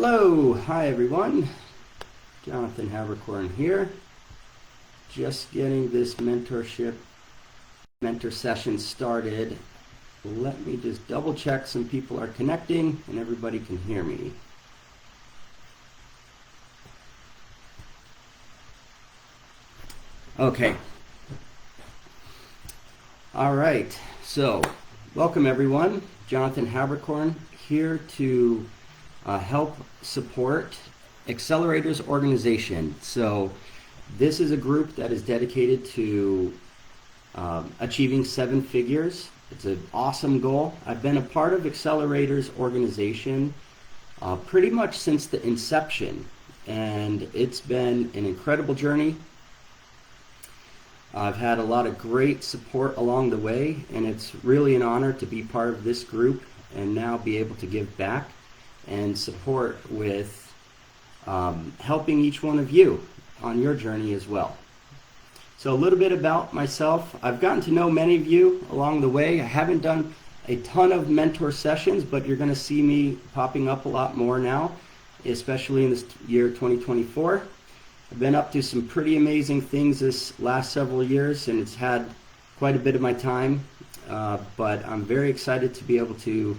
Hello, hi everyone. Jonathan Haberkorn here. Just getting this mentor session started. Let me just double check some people are connecting and everybody can hear me. Okay. All right, so welcome everyone. Jonathan Haberkorn here to help support Accelerator's organization. So this is a group that is dedicated to achieving 7 figures. It's an awesome goal. I've been a part of Accelerator's organization pretty much since the inception, and it's been an incredible journey. I've had a lot of great support along the way, and it's really an honor to be part of this group and now be able to give back and support with helping each one of you on your journey as well. So a little bit about myself. I've gotten to know many of you along the way. I haven't done a ton of mentor sessions, but you're going to see me popping up a lot more now, especially in this year 2024. I've been up to some pretty amazing things this last several years, and it's had quite a bit of my time, but I'm very excited to be able to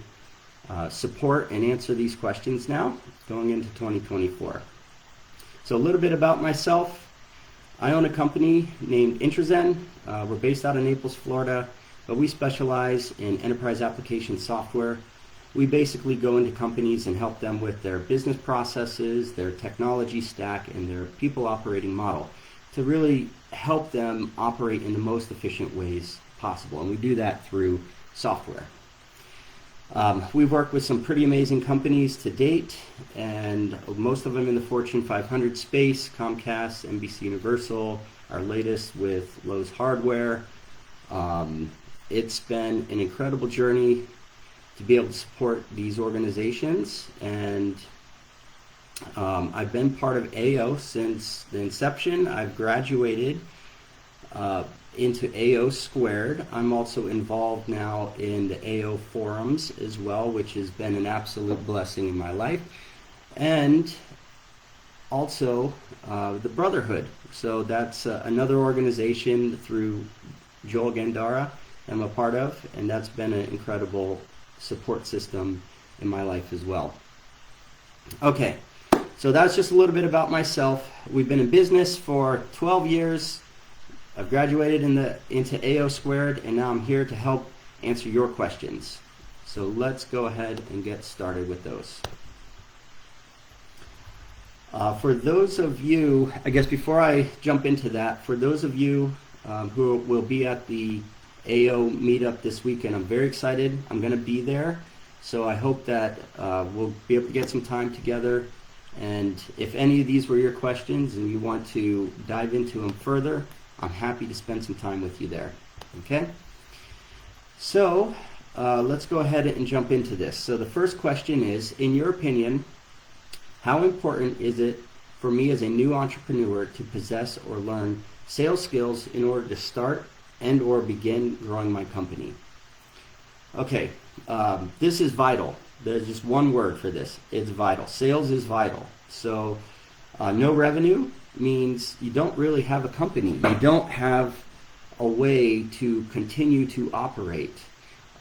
support and answer these questions now going into 2024. So a little bit about myself. I own a company named Intrazen. We're based out of Naples, Florida, but we specialize in enterprise application software. We basically go into companies and help them with their business processes, their technology stack, and their people operating model to really help them operate in the most efficient ways possible. And we do that through software. We've worked with some pretty amazing companies to date, and most of them in the Fortune 500 space: Comcast, NBC Universal, our latest with Lowe's Hardware. It's been an incredible journey to be able to support these organizations, and I've been part of AO since the inception. I've graduated into AO Squared. I'm also involved now in the AO forums as well, which has been an absolute blessing in my life, and also the Brotherhood. So that's another organization through Joel Gandara I'm a part of, and that's been an incredible support system in my life as well. Okay, so that's just a little bit about myself. We've been in business for 12 years. I've graduated into AO Squared, and now I'm here to help answer your questions. So let's go ahead and get started with those. For those of you, I guess before I jump into that, for those of you who will be at the AO meetup this weekend, I'm very excited. I'm going to be there, so I hope that we'll be able to get some time together. And if any of these were your questions and you want to dive into them further, I'm happy to spend some time with you there. Okay? So let's go ahead and jump into this. So the first question is, in your opinion, how important is it for me as a new entrepreneur to possess or learn sales skills in order to start and or begin growing my company? Okay, this is vital. There's just one word for this. It's vital. Sales is vital. So no revenue means you don't really have a company. You don't have a way to continue to operate.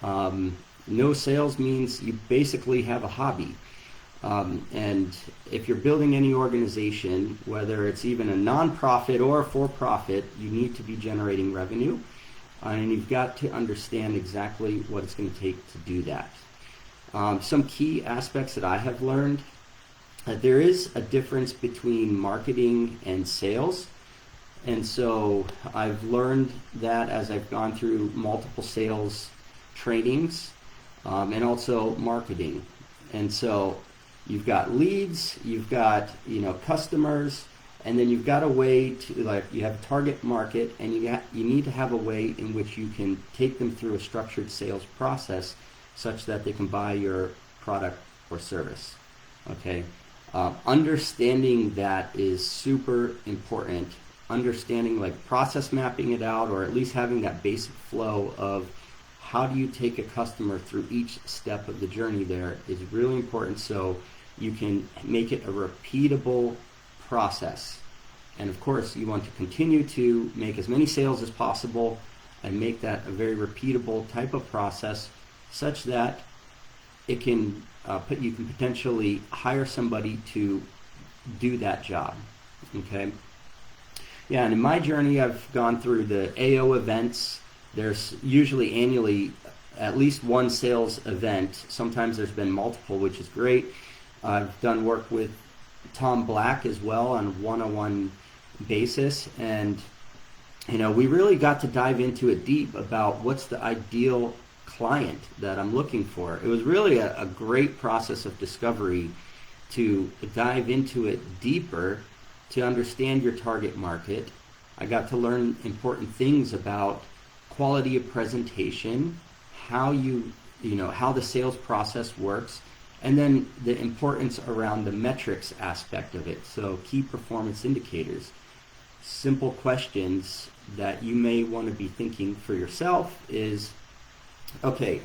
No sales means you basically have a hobby. And if you're building any organization, whether it's even a nonprofit or a for-profit, you need to be generating revenue, and you've got to understand exactly what it's going to take to do that. Some key aspects that I have learned: that there is a difference between marketing and sales, and so I've learned that as I've gone through multiple sales trainings and also marketing. And so you've got leads, you've got customers, and then you've got a way to, you have a target market, and you need to have a way in which you can take them through a structured sales process such that they can buy your product or service. Okay, understanding that is super important. Understanding, process mapping it out, or at least having that basic flow of how do you take a customer through each step of the journey there is really important, so you can make it a repeatable process. And of course, you want to continue to make as many sales as possible and make that a very repeatable type of process, such that it can you can potentially hire somebody to do that job. Okay. Yeah, and in my journey, I've gone through the AO events. There's usually annually at least one sales event. Sometimes there's been multiple, which is great. I've done work with Tom Black as well on a one-on-one basis, and we really got to dive into it deep about what's the ideal client that I'm looking for. It was really a great process of discovery to dive into it deeper, to understand your target market. I got to learn important things about quality of presentation, how how the sales process works, and then the importance around the metrics aspect of it. So key performance indicators, simple questions that you may want to be thinking for yourself is, okay,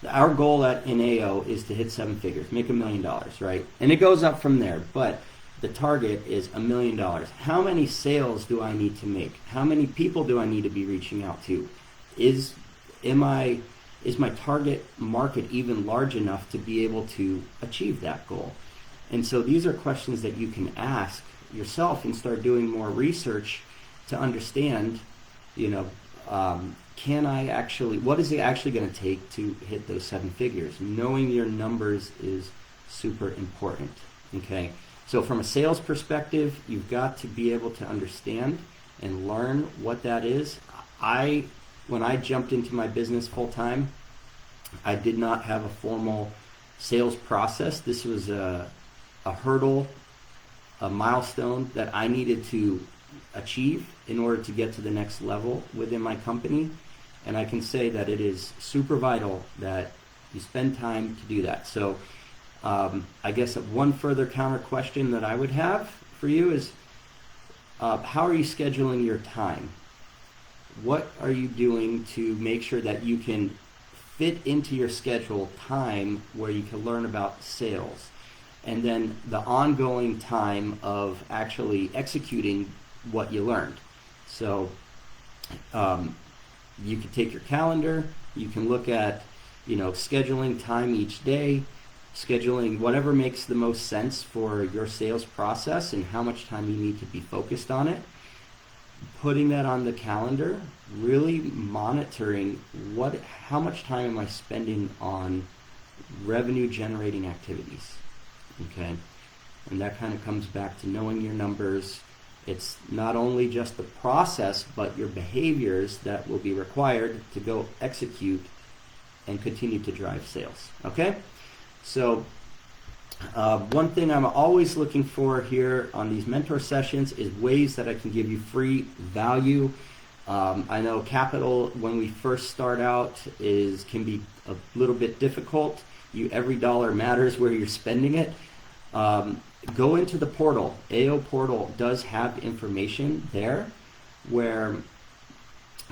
our goal in AO is to hit 7 figures, make $1 million, right? And it goes up from there, but the target is $1 million. How many sales do I need to make? How many people do I need to be reaching out to? Is my target market even large enough to be able to achieve that goal? And so these are questions that you can ask yourself and start doing more research to understand, what is it actually going to take to hit those 7 figures? Knowing your numbers is super important, okay? So from a sales perspective, you've got to be able to understand and learn what that is. When I jumped into my business full time, I did not have a formal sales process. This was a hurdle, a milestone that I needed to achieve in order to get to the next level within my company. And I can say that it is super vital that you spend time to do that. So I guess one further counter question that I would have for you is, how are you scheduling your time? What are you doing to make sure that you can fit into your schedule time where you can learn about sales? And then the ongoing time of actually executing what you learned. So you can take your calendar, you can look at, scheduling time each day, scheduling whatever makes the most sense for your sales process and how much time you need to be focused on it. Putting that on the calendar, really monitoring how much time am I spending on revenue generating activities. Okay, and that kind of comes back to knowing your numbers. It's not only just the process, but your behaviors that will be required to go execute and continue to drive sales. Okay, so one thing I'm always looking for here on these mentor sessions is ways that I can give you free value. I know capital, when we first start out, can be a little bit difficult. Every dollar matters where you're spending it. Go into the portal. AO portal does have information there where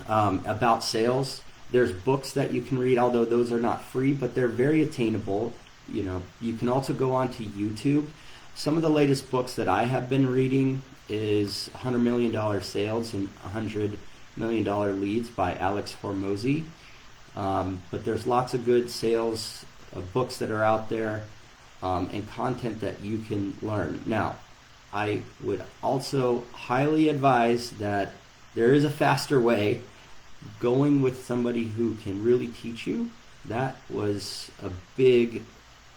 about sales. There's books that you can read, although those are not free, but they're very attainable. You can also go onto YouTube. Some of the latest books that I have been reading is $100 Million Sales and $100 Million Leads by Alex Hormozy. But there's lots of good sales books that are out there. And content that you can learn. Now, I would also highly advise that there is a faster way. Going with somebody who can really teach you, that was a big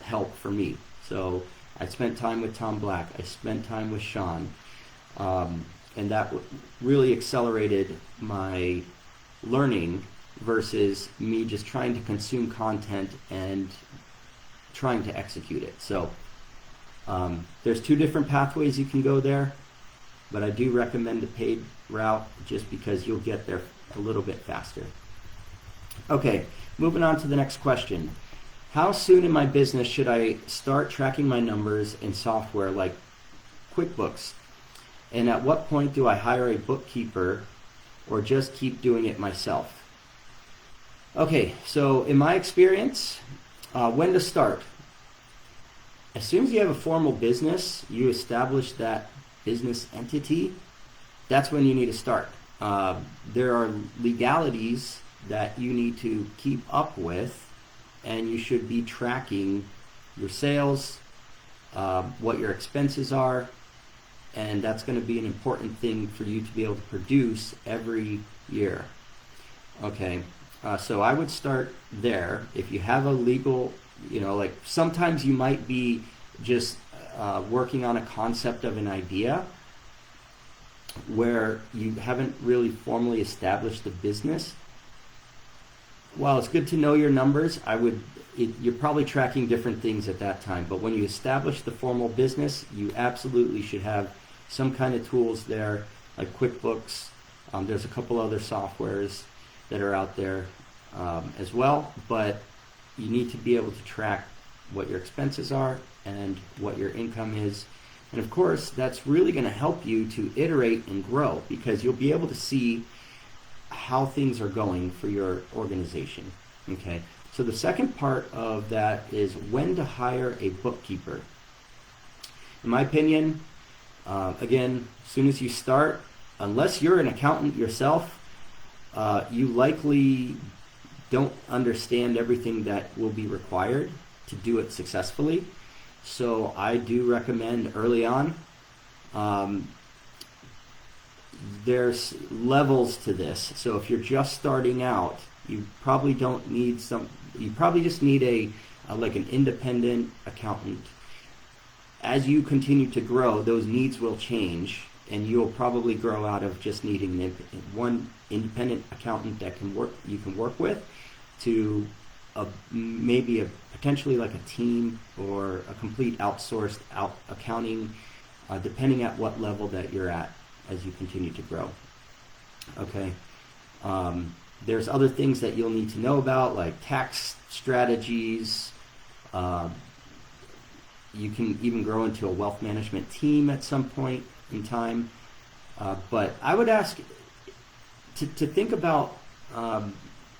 help for me. So I spent time with Tom Black. I spent time with Sean. And that really accelerated my learning versus me just trying to consume content and trying to execute it. So there's 2 different pathways you can go there, but I do recommend the paid route just because you'll get there a little bit faster. Okay, moving on to the next question. How soon in my business should I start tracking my numbers in software like QuickBooks? And at what point do I hire a bookkeeper or just keep doing it myself? Okay, so in my experience, when to start? as soon as you have a formal business, you establish that business entity, that's when you need to start. There are legalities that you need to keep up with, and you should be tracking your sales, what your expenses are, and that's going to be an important thing for you to be able to produce every year. Okay, so I would start there. If you have a legal, like sometimes you might be just working on a concept of an idea where you haven't really formally established the business. While it's good to know your numbers, you're probably tracking different things at that time. But when you establish the formal business, you absolutely should have some kind of tools there, like QuickBooks. There's a couple other softwares that are out there as well, but you need to be able to track what your expenses are and what your income is. And of course, that's really going to help you to iterate and grow, because you'll be able to see how things are going for your organization. Okay, so the second part of that is when to hire a bookkeeper. In my opinion, again, as soon as you start, unless you're an accountant yourself, you likely don't understand everything that will be required to do it successfully. So I do recommend early on. There's levels to this. So if you're just starting out, you probably don't need you probably just need like an independent accountant. As you continue to grow, those needs will change, and you'll probably grow out of just needing one independent accountant that you can work with to maybe potentially like a team or a complete outsourced accounting, depending at what level that you're at as you continue to grow. Okay. There's other things that you'll need to know about, like tax strategies. You can even grow into a wealth management team at some point in time. But I would ask to think about,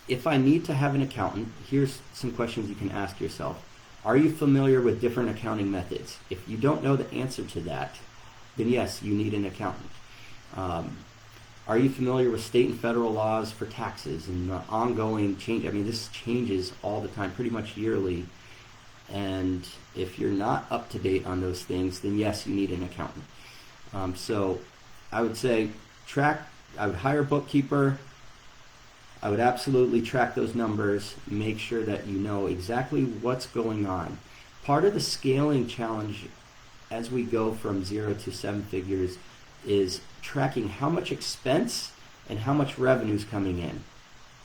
if I need to have an accountant, here's some questions you can ask yourself. Are you familiar with different accounting methods? If you don't know the answer to that, then yes, you need an accountant. Are you familiar with state and federal laws for taxes and the ongoing change? I mean, this changes all the time, pretty much yearly. And if you're not up to date on those things, then yes, you need an accountant. So I would say I would hire a bookkeeper. I would absolutely track those numbers, make sure that you know exactly what's going on. Part of the scaling challenge as we go from 0 to 7 figures is tracking how much expense and how much revenue is coming in.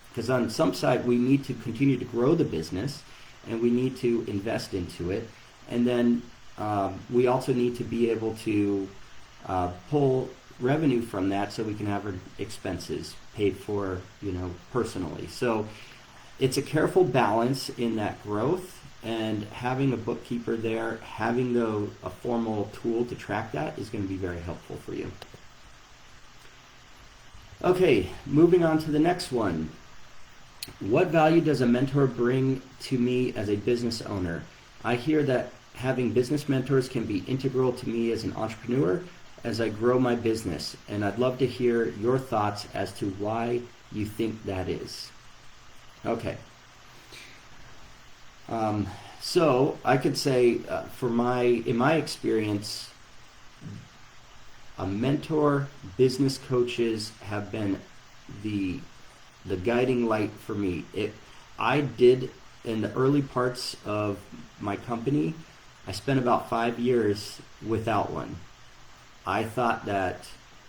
Because on some side, we need to continue to grow the business, and we need to invest into it. And then we also need to be able to pull revenue from that so we can have our expenses paid for, personally. So it's a careful balance in that growth, and having a bookkeeper there, having a formal tool to track that is going to be very helpful for you. Okay, moving on to the next one. What value does a mentor bring to me as a business owner? I hear that having business mentors can be integral to me as an entrepreneur as I grow my business, and I'd love to hear your thoughts as to why you think that is. Okay. So I could say, in my experience, a mentor, business coaches have been the guiding light for me. I did, in the early parts of my company, I spent about 5 years without one. I thought that,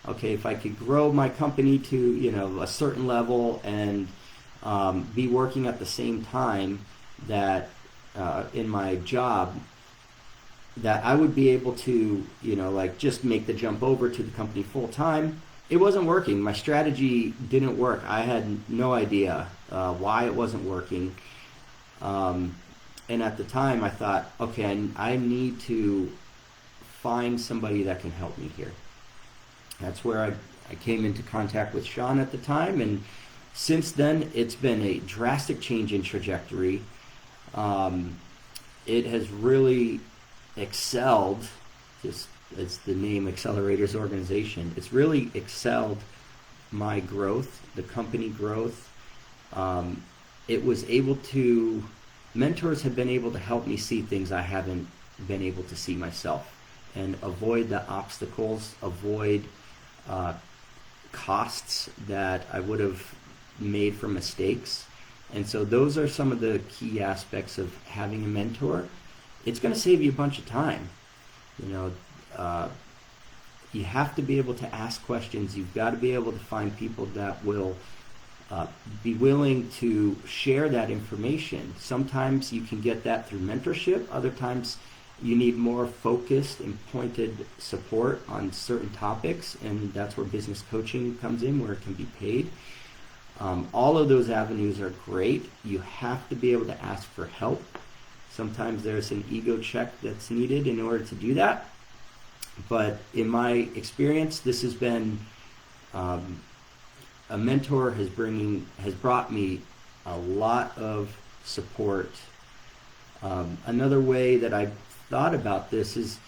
okay, if I could grow my company to, a certain level and be working at the same time that in my job, that I would be able to, just make the jump over to the company full time. It wasn't working. My strategy didn't work. I had no idea why it wasn't working. And at the time I thought, okay, I need to find somebody that can help me here. That's where I came into contact with Sean at the time, and since then it's been a drastic change in trajectory. It has really excelled, just as the name Accelerators Organization, it's really excelled my growth, the company growth. It was able to, mentors have been able to help me see things I haven't been able to see myself, and avoid the obstacles, avoid costs that I would have made from mistakes. And so those are some of the key aspects of having a mentor. It's going to save you a bunch of time. You have to be able to ask questions. You've got to be able to find people that will be willing to share that information. Sometimes you can get that through mentorship. Other times you need more focused and pointed support on certain topics, and that's where business coaching comes in, where it can be paid. All of those avenues are great. You have to be able to ask for help. Sometimes there's an ego check that's needed in order to do that. But in my experience, this has been a mentor has brought me a lot of support. Another way that I thought about this is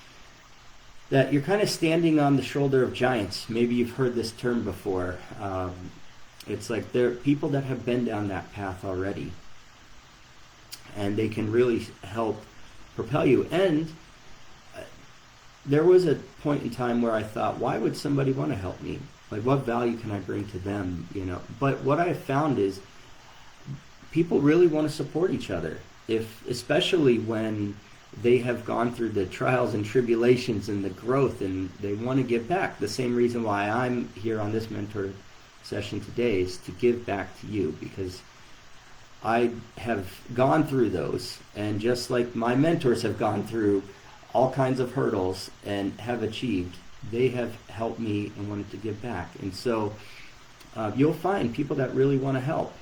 that you're kind of standing on the shoulder of giants. Maybe you've heard this term before. It's like there are people that have been down that path already, and they can really help propel you. And there was a point in time where I thought, why would somebody want to help me? Like, what value can I bring to them? But what I found is people really want to support each other, especially when they have gone through the trials and tribulations and the growth, and they want to give back. The same reason why I'm here on this mentor session today is to give back to you, because I have gone through those, and just like my mentors have gone through all kinds of hurdles and have achieved, they have helped me and wanted to give back. And so you'll find people that really want to help.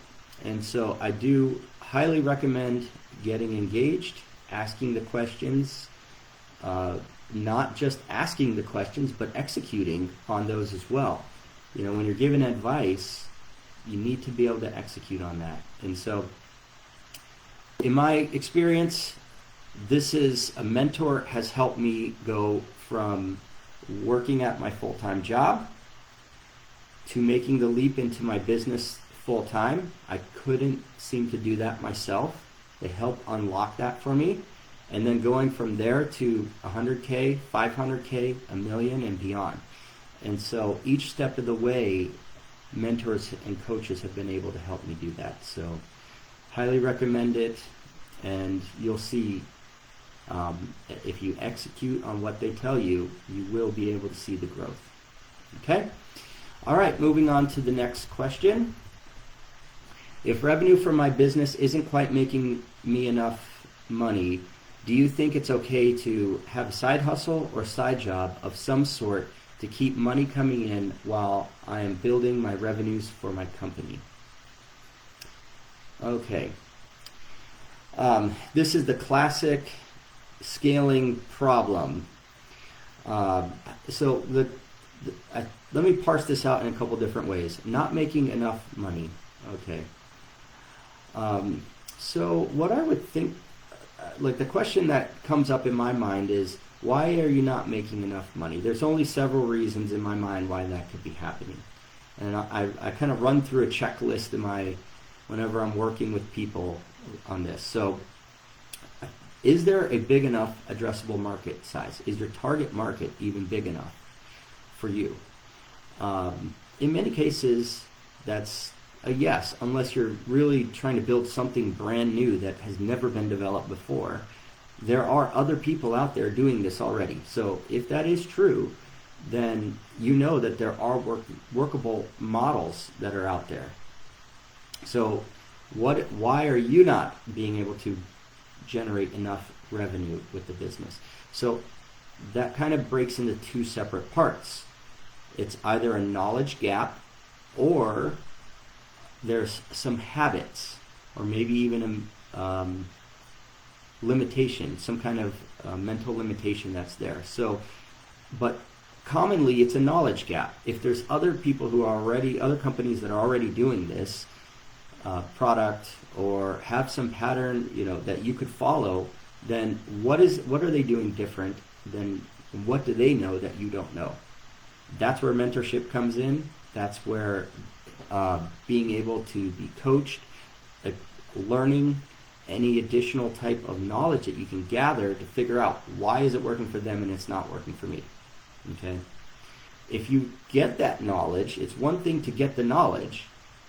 And so I do highly recommend getting engaged, asking the questions, not just asking the questions, but executing on those as well. When you're given advice, you need to be able to execute on that. And so in my experience, a mentor has helped me go from working at my full-time job to making the leap into my business full-time. I couldn't seem to do that myself. They helped unlock that for me. And then going from there to 100K, 500K, $1 million, and beyond. And so each step of the way, mentors and coaches have been able to help me do that. So highly recommend it, and you'll see if you execute on what they tell you, you will be able to see the growth. Okay? All right, moving on to the next question. If revenue from my business isn't quite making me enough money, do you think it's okay to have a side hustle or side job of some sort to keep money coming in while I am building my revenues for my company? Okay. This is the classic scaling problem. Let me parse this out in a couple different ways. Not making enough money. Okay. So what I would think, the question that comes up in my mind is, why are you not making enough money? There's only several reasons in my mind why that could be happening. And I kind of run through a checklist whenever I'm working with people on this. So is there a big enough addressable market size? Is your target market even big enough for you? In many cases, that's a yes, unless you're really trying to build something brand new that has never been developed before. There are other people out there doing this already. So if that is true, then you know that there are workable models that are out there. So why are you not being able to generate enough revenue with the business? So that kind of breaks into two separate parts. It's either a knowledge gap, or there's some habits, or maybe even a limitation, some kind of mental limitation that's there. So, but commonly it's a knowledge gap. If there's other people other companies that are already doing this product, or have some pattern, that you could follow, then what are they doing different? Then what do they know that you don't know? That's where mentorship comes in. That's where being able to be coached, learning any additional type of knowledge that you can gather to figure out why is it working for them and it's not working for me. Okay? If you get that knowledge, it's one thing to get the knowledge,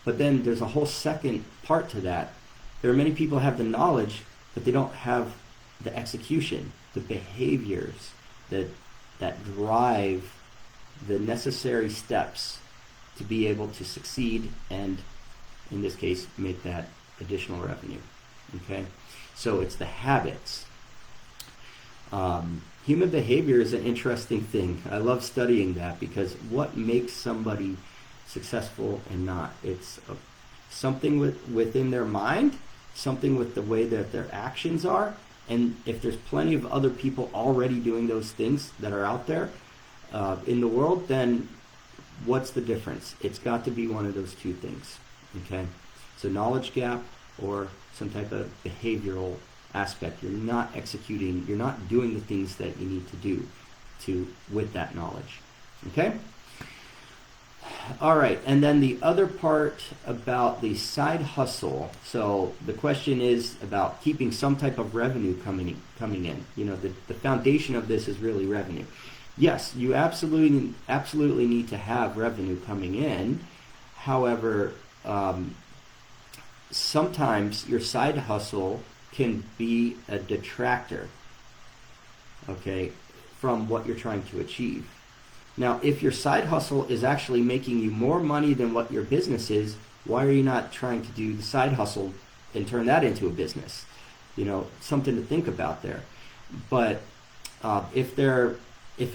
but then there's a whole second part to that. There are many people who have the knowledge, but they don't have the execution, the behaviors that drive the necessary steps to be able to succeed and, in this case, make that additional revenue. Okay? So it's the habits. Human behavior is an interesting thing. I love studying that because what makes somebody successful and not? It's something within their mind, something with the way that their actions are, and if there's plenty of other people already doing those things that are out there in the world, then what's the difference? It's got to be one of those two things. Okay? So knowledge gap or some type of behavioral aspect. You're not executing, you're not doing the things that you need to do with that knowledge. Okay? All right, and then the other part about the side hustle. So the question is about keeping some type of revenue coming in. You know, the foundation of this is really revenue. Yes, you absolutely need to have revenue coming in. However, sometimes your side hustle can be a detractor, okay, from what you're trying to achieve. Now, if your side hustle is actually making you more money than what your business is, why are you not trying to do the side hustle and turn that into a business? You know, something to think about there. But if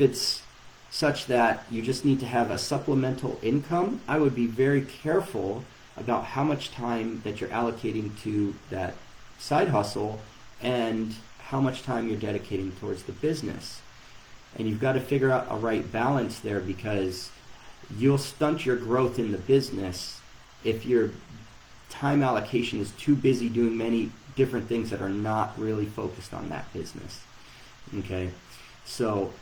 it's such that you just need to have a supplemental income, I would be very careful about how much time that you're allocating to that side hustle and how much time you're dedicating towards the business. And you've got to figure out a right balance there, because you'll stunt your growth in the business if your time allocation is too busy doing many different things that are not really focused on that business. Okay? So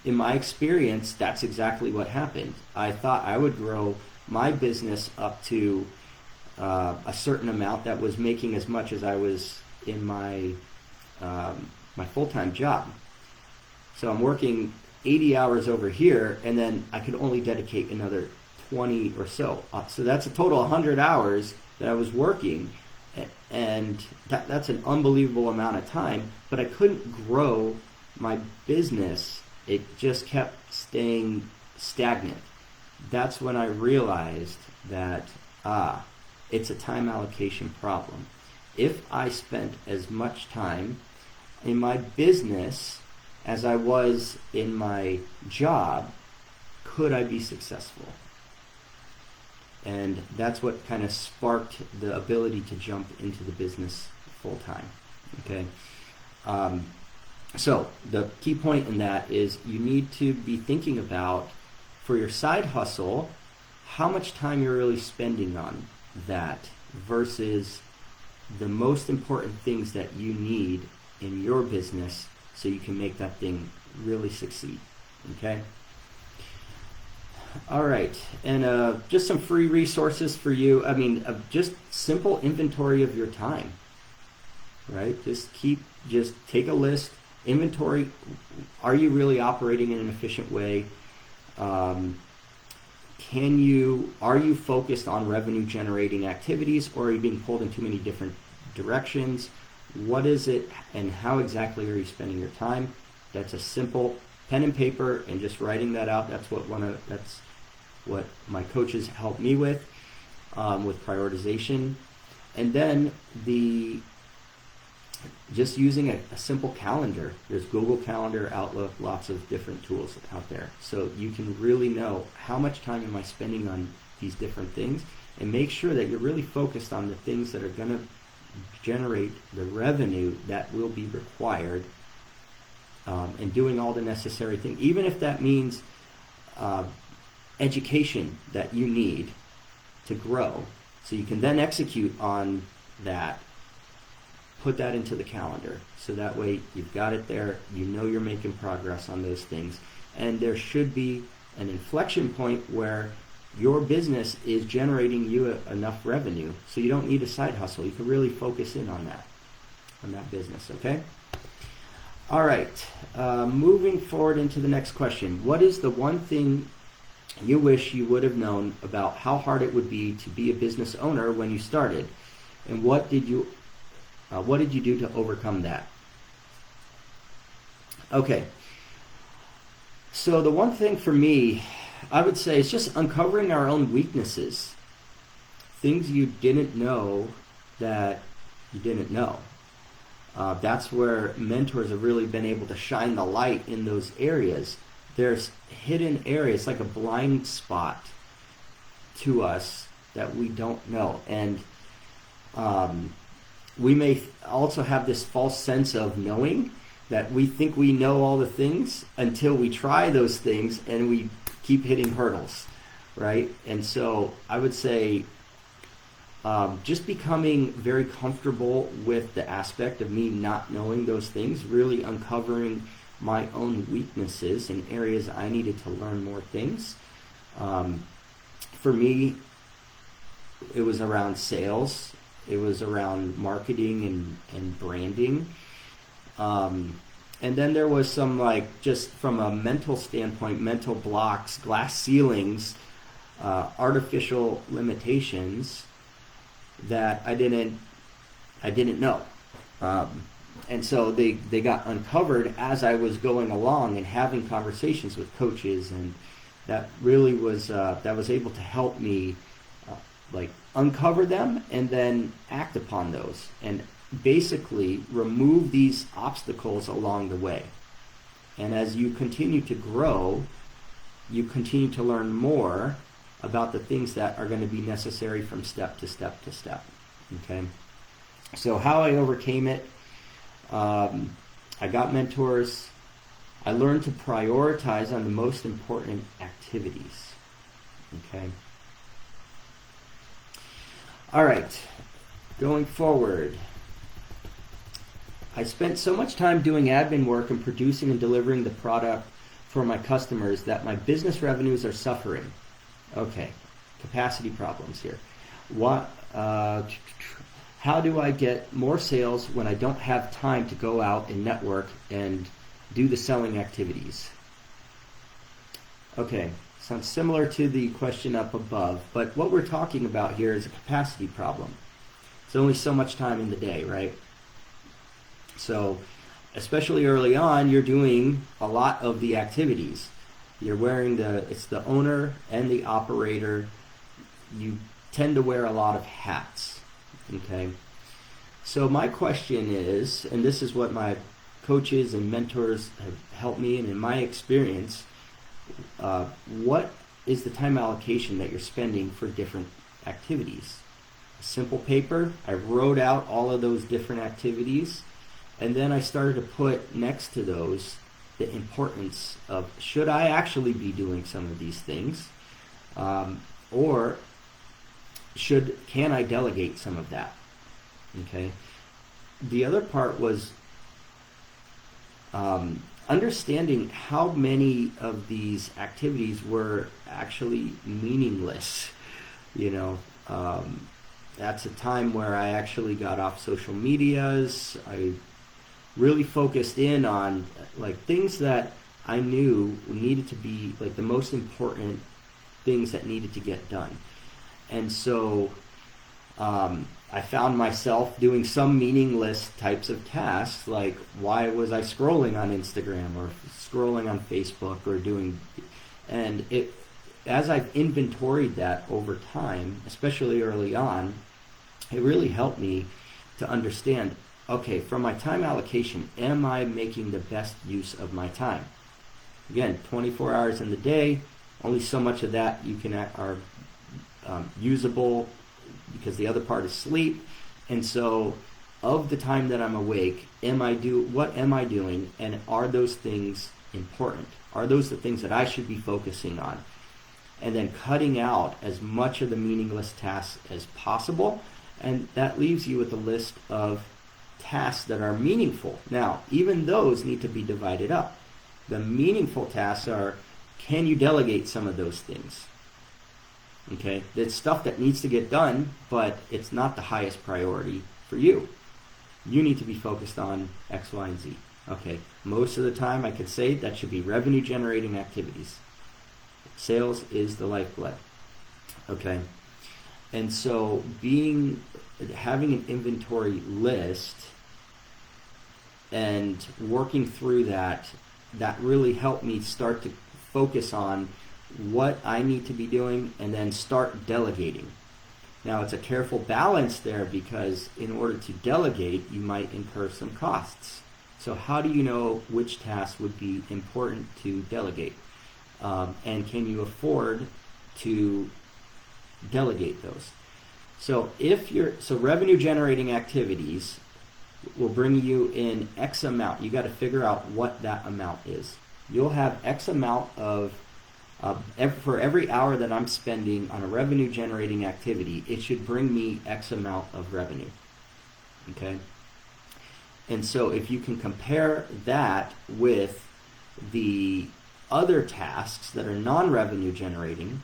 in my experience, that's exactly what happened. I thought I would grow my business up to a certain amount that was making as much as I was in my full-time job. So I'm working 80 hours over here, and then I could only dedicate another 20 or so. So that's a total of 100 hours that I was working, and that's an unbelievable amount of time, but I couldn't grow my business. It just kept staying stagnant. That's when I realized that, it's a time allocation problem. If I spent as much time in my business as I was in my job, could I be successful? And that's what kind of sparked the ability to jump into the business full time. Okay. So the key point in that is you need to be thinking about, for your side hustle, how much time you're really spending on that versus the most important things that you need in your business so you can make that thing really succeed. Okay? All right, and just some free resources for you. I mean, just simple inventory of your time, right? Just take a list, inventory. Are you really operating in an efficient way? Are you focused on revenue generating activities, or are you being pulled in too many different directions? What is it, and how exactly are you spending your time? That's a simple pen and paper and just writing that out. That's what my coaches help me with prioritization. And then just using a simple calendar. There's Google Calendar, Outlook, lots of different tools out there. So you can really know how much time am I spending on these different things, and make sure that you're really focused on the things that are going to generate the revenue that will be required, and doing all the necessary things, even if that means education that you need to grow, so you can then execute on that. put that into the calendar. So that way you've got it there, you know you're making progress on those things. And there should be an inflection point where your business is generating you enough revenue, so you don't need a side hustle. You can really focus in on that business, okay? All right, moving forward into the next question. What is the one thing you wish you would have known about how hard it would be to be a business owner when you started? And what did you do to overcome that? Okay, so the one thing for me, I would say, is just uncovering our own weaknesses. Things you didn't know that you didn't know. That's where mentors have really been able to shine the light in those areas. There's hidden areas, like a blind spot to us that we don't know. And we may also have this false sense of knowing, that we think we know all the things until we try those things and we keep hitting hurdles, right? And so I would say just becoming very comfortable with the aspect of me not knowing those things, really uncovering my own weaknesses in areas I needed to learn more things. For me, it was around sales. It was around marketing and branding. And then there was some, like, just from a mental standpoint, mental blocks, glass ceilings, artificial limitations that I didn't know. And so they got uncovered as I was going along and having conversations with coaches, and that really was that was able to help me like uncover them and then act upon those and basically remove these obstacles along the way. And as you continue to grow, you continue to learn more about the things that are going to be necessary from step to step to step. Okay, so how I overcame it, I got mentors. I learned to prioritize on the most important activities. Okay. All right, going forward. I spent so much time doing admin work and producing and delivering the product for my customers that my business revenues are suffering. Okay, capacity problems here. How do I get more sales when I don't have time to go out and network and do the selling activities? Okay, sounds similar to the question up above, but what we're talking about here is a capacity problem. It's only so much time in the day, right? So, especially early on, you're doing a lot of the activities. You're wearing it's the owner and the operator. You tend to wear a lot of hats, okay? So my question is, and this is what my coaches and mentors have helped me, and in my experience, what is the time allocation that you're spending for different activities? A simple paper, I wrote out all of those different activities, and then I started to put next to those the importance of, should I actually be doing some of these things, or can I delegate some of that? Okay. The other part was understanding how many of these activities were actually meaningless. You know, that's a time where I actually got off social medias. I really focused in on like things that I knew needed to be like the most important things that needed to get done. And so I found myself doing some meaningless types of tasks, like why was I scrolling on Instagram or scrolling on Facebook or doing, and as I've inventoried that over time, especially early on, it really helped me to understand, okay, from my time allocation, am I making the best use of my time? Again, 24 hours in the day, only so much of that you can are usable, because the other part is sleep. And so of the time that I'm awake, what am I doing, and are those things important? Are those the things that I should be focusing on? And then cutting out as much of the meaningless tasks as possible, and that leaves you with a list of tasks that are meaningful. Now, even those need to be divided up. The meaningful tasks are, can you delegate some of those things? Okay, it's stuff that needs to get done, but it's not the highest priority for you. You need to be focused on X, Y, and Z. Okay, most of the time I could say that should be revenue generating activities. Sales is the lifeblood. Okay, and so having an inventory list and working through that really helped me start to focus on what I need to be doing and then start delegating. Now, it's a careful balance there, because in order to delegate, you might incur some costs. So how do you know which tasks would be important to delegate? And can you afford to delegate those? So revenue generating activities will bring you in X amount. You got to figure out what that amount is. You'll have X amount of for every hour that I'm spending on a revenue generating activity, it should bring me X amount of revenue. Okay? And so if you can compare that with the other tasks that are non-revenue generating,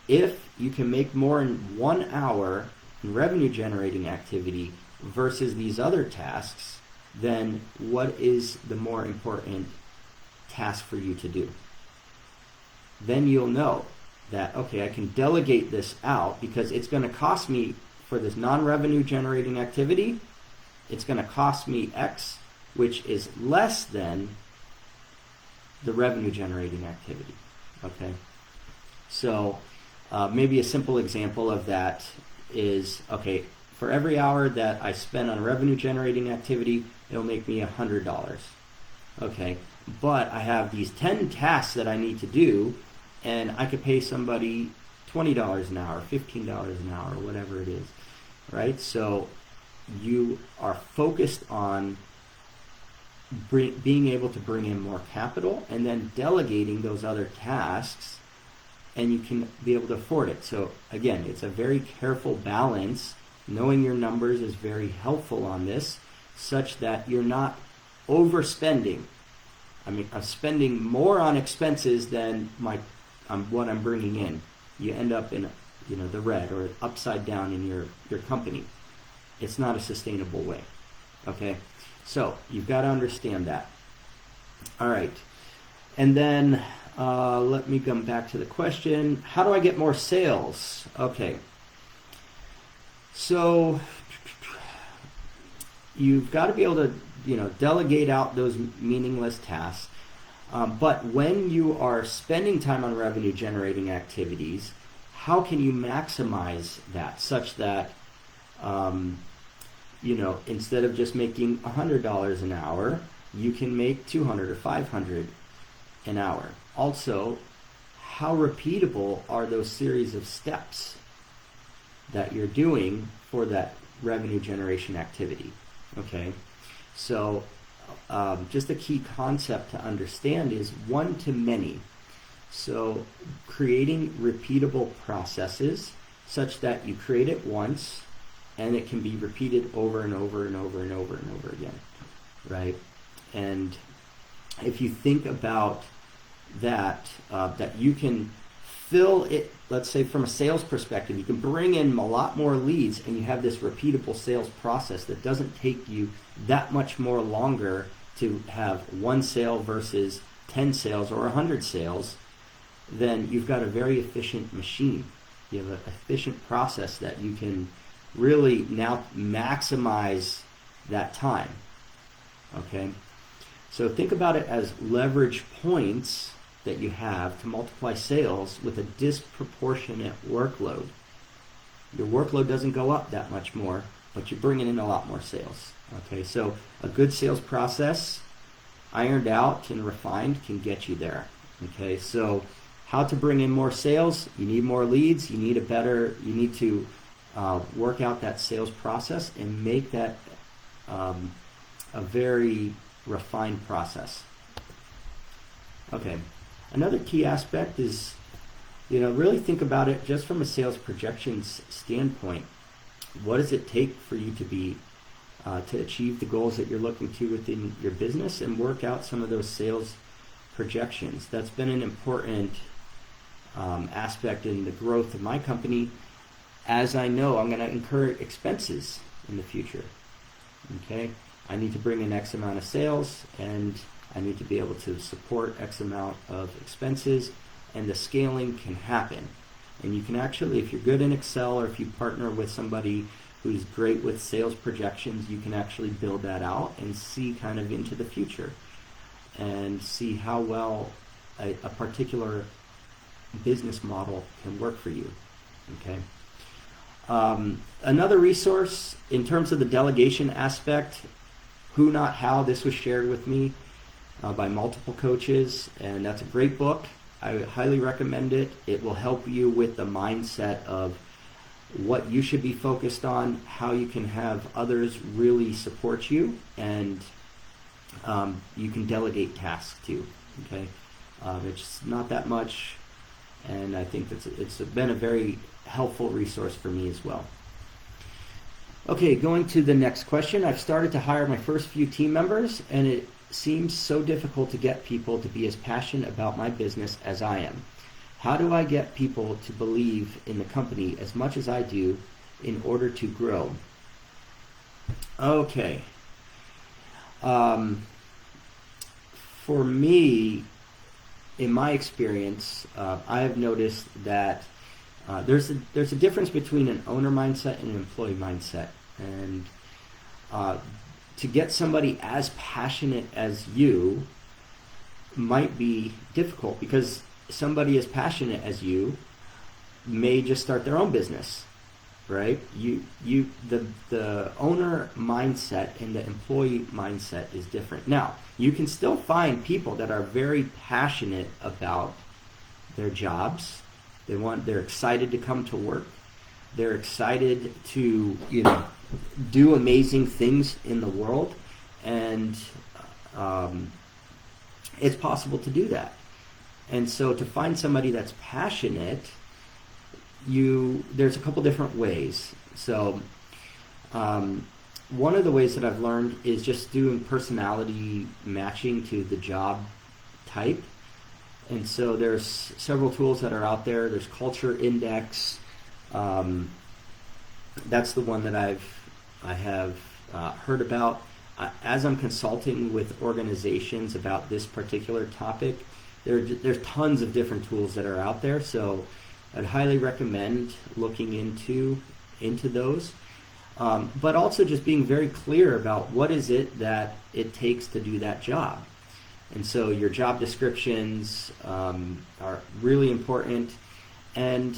if you can make more in 1 hour in revenue generating activity versus these other tasks, then what is the more important task for you to do? Then you'll know that, okay, I can delegate this out, because it's going to cost me for this non-revenue generating activity, it's going to cost me X, which is less than the revenue generating activity. Okay, so maybe a simple example of that is, okay, for every hour that I spend on revenue generating activity, it'll make me $100. Okay, but I have these 10 tasks that I need to do, and I could pay somebody $20 an hour, $15 an hour, whatever it is, right? So you are focused on being able to bring in more capital and then delegating those other tasks, and you can be able to afford it. So again, it's a very careful balance. Knowing your numbers is very helpful on this, such that you're not overspending. I mean, I'm spending more on expenses than what I'm bringing in. You end up in the red or upside down in your company. It's not a sustainable way. Okay, so you've got to understand that. All right, and then let me come back to the question: how do I get more sales? Okay, so you've got to be able to delegate out those meaningless tasks. But when you are spending time on revenue generating activities, how can you maximize that such that instead of just making $100 an hour, you can make $200 or $500 an hour? Also, how repeatable are those series of steps that you're doing for that revenue generation activity? Okay, so just a key concept to understand is one to many. So creating repeatable processes such that you create it once and it can be repeated over and over and over and over and over again, right? And if you think about that, that you can fill it, let's say from a sales perspective, you can bring in a lot more leads, and you have this repeatable sales process that doesn't take you that much more longer to have one sale versus 10 sales or 100 sales, then you've got a very efficient machine. You have an efficient process that you can really now maximize that time. Okay, so think about it as leverage points that you have to multiply sales with a disproportionate workload. Your workload doesn't go up that much more, but you're bringing in a lot more sales. Okay, so a good sales process, ironed out and refined, can get you there. Okay, so how to bring in more sales? You need more leads. You need to work out that sales process and make that a very refined process. Okay, another key aspect is, really think about it just from a sales projections standpoint. What does it take for you to be to achieve the goals that you're looking to within your business and work out some of those sales projections. That's been an important aspect in the growth of my company, as I know I'm going to incur expenses in the future. Okay, I need to bring in X amount of sales, and I need to be able to support X amount of expenses, and the scaling can happen. And you can actually, if you're good in Excel, or if you partner with somebody who's great with sales projections, you can actually build that out and see kind of into the future and see how well a particular business model can work for you. Okay. Another resource in terms of the delegation aspect, Who Not How, this was shared with me by multiple coaches, and that's a great book. I would highly recommend it. It will help you with the mindset of what you should be focused on, how you can have others really support you, and you can delegate tasks too. Okay, it's not that much, and I think it's been a very helpful resource for me as well. Okay, going to the next question. I've started to hire my first few team members, and it seems so difficult to get people to be as passionate about my business as I am. How do I get people to believe in the company as much as I do in order to grow? Okay. For me, in my experience, I have noticed that there's a difference between an owner mindset and an employee mindset. And to get somebody as passionate as you might be difficult, because somebody as passionate as you may just start their own business, right? The owner mindset and the employee mindset is different. Now, you can still find people that are very passionate about their jobs. They're excited to come to work. They're excited to, do amazing things in the world, and it's possible to do that. And so to find somebody that's passionate, there's a couple different ways. So one of the ways that I've learned is just doing personality matching to the job type. And so there's several tools that are out there. There's Culture Index. That's the one that I have heard about. As I'm consulting with organizations about this particular topic, there's tons of different tools that are out there. So I'd highly recommend looking into those. But also just being very clear about what is it that it takes to do that job. And so your job descriptions are really important, and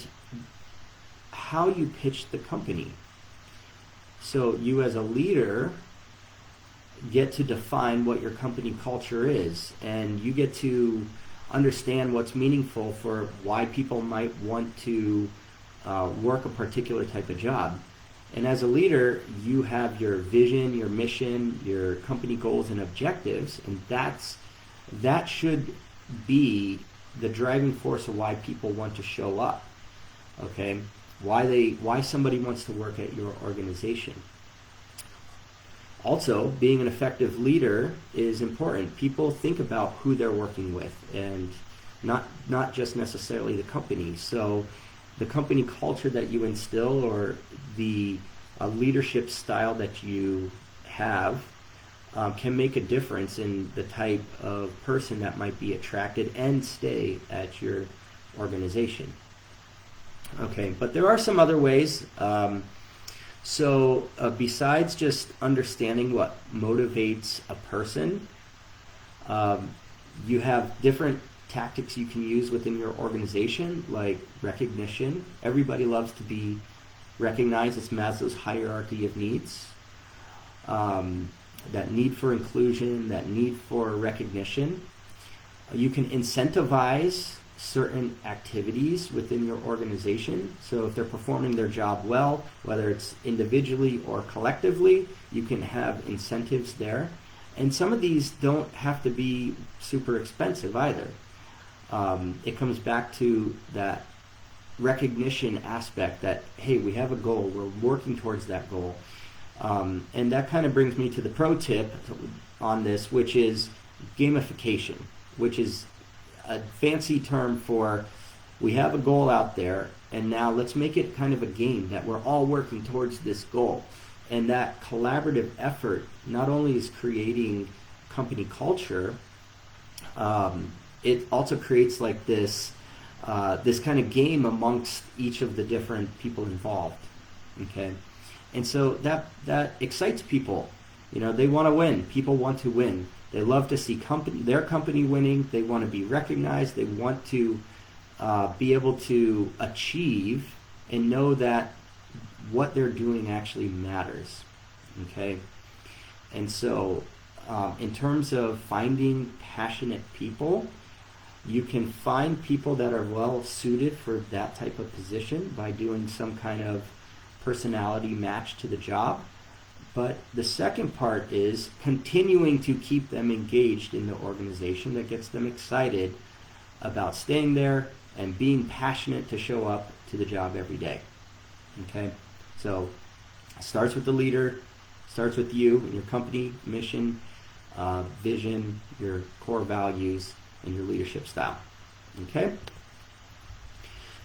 how you pitch the company. So you as a leader get to define what your company culture is, and you get to understand what's meaningful for why people might want to work a particular type of job. And as a leader, you have your vision, your mission, your company goals and objectives, and that should be the driving force of why people want to show up. Okay? Why somebody wants to work at your organization. Also, being an effective leader is important. People think about who they're working with, and not just necessarily the company. So the company culture that you instill, or the leadership style that you have, can make a difference in the type of person that might be attracted and stay at your organization. Okay, but there are some other ways. So besides just understanding what motivates a person, you have different tactics you can use within your organization, like recognition. Everybody loves to be recognized. It's Maslow's hierarchy of needs. That need for inclusion, that need for recognition. You can incentivize certain activities within your organization. So if they're performing their job well, whether it's individually or collectively, you can have incentives there. And some of these don't have to be super expensive either. It comes back to that recognition aspect that, hey, we have a goal, we're working towards that goal. And that kind of brings me to the pro tip on this, which is gamification, which is a fancy term for we have a goal out there, and now let's make it kind of a game that we're all working towards this goal. And that collaborative effort not only is creating company culture, it also creates like this kind of game amongst each of the different people involved. Okay, and so that excites people. You know, they want to win. People want to win. They love to see their company winning. They want to be recognized. They want to be able to achieve and know that what they're doing actually matters. Okay, and so in terms of finding passionate people, you can find people that are well suited for that type of position by doing some kind of personality match to the job. But the second part is continuing to keep them engaged in the organization that gets them excited about staying there and being passionate to show up to the job every day. Okay? So it starts with the leader, starts with you and your company mission, vision, your core values, and your leadership style. Okay?